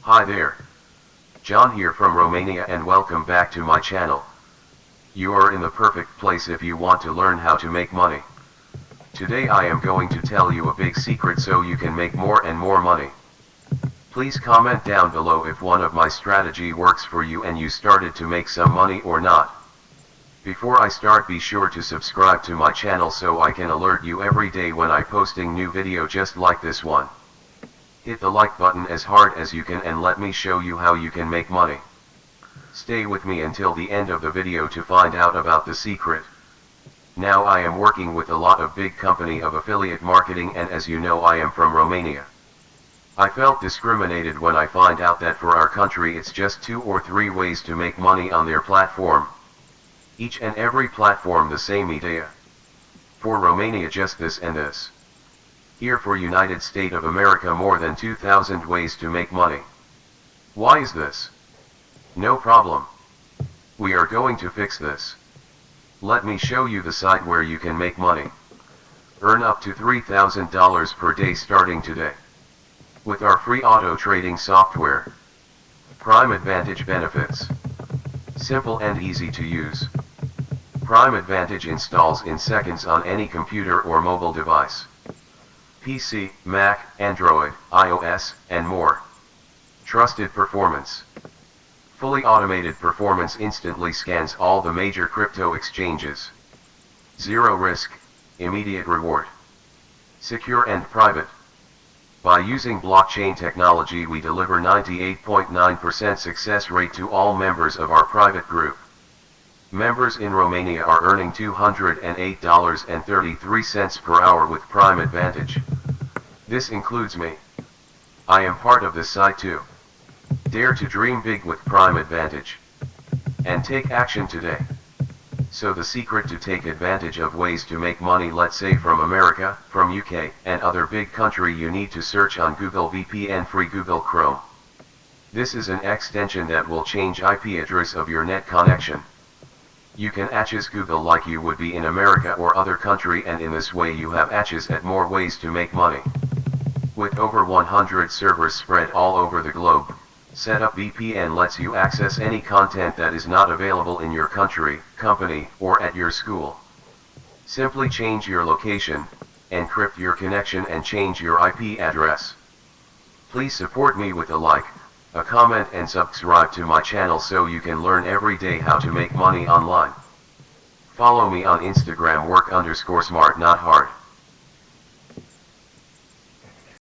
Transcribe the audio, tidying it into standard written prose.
Hi there, John here from Romania and welcome back to my channel. You are in the perfect place if you want to learn how to make money. Today I am going to tell you a big secret so you can make more and more money. Please comment down below if one of my strategy works for you and you started to make some money or not. Before I start, be sure to subscribe to my channel so I can alert you every day when I posting new video just like this one. Hit the like button as hard as you can and let me show you how you can make money. Stay with me until the end of the video to find out about the secret. Now I am working with a lot of big company of affiliate marketing, and as you know I am from Romania. I felt discriminated when I find out that for our country it's just 2 or 3 ways to make money on their platform. Each and every platform the same idea. For Romania just this and this. Here for United States of America more than 2,000 ways to make money. Why is this? No problem. We are going to fix this. Let me show you the site where you can make money. Earn up to $3,000 per day starting today. With our free auto trading software. Prime Advantage benefits. Simple and easy to use. Prime Advantage installs in seconds on any computer or mobile device. PC, Mac, Android, iOS, and more. Trusted performance. Fully automated performance instantly scans all the major crypto exchanges. Zero risk, immediate reward. Secure and private. By using blockchain technology we deliver 98.9% success rate to all members of our private group. Members in Romania are earning $208.33 per hour with Prime Advantage. This includes me. I am part of this site too. Dare to dream big with Prime Advantage. And take action today. So the secret to take advantage of ways to make money, let's say from America, from UK, and other big country, you need to search on Google VPN free Google Chrome. This is an extension that will change IP address of your net connection. You can access Google like you would be in America or other country, and in this way you have access at more ways to make money. With over 100 servers spread all over the globe, set up VPN lets you access any content that is not available in your country, company, or at your school. Simply change your location, encrypt your connection and change your IP address. Please support me with a like, a comment and subscribe to my channel so you can learn every day how to make money online. Follow me on Instagram work_smart not hard.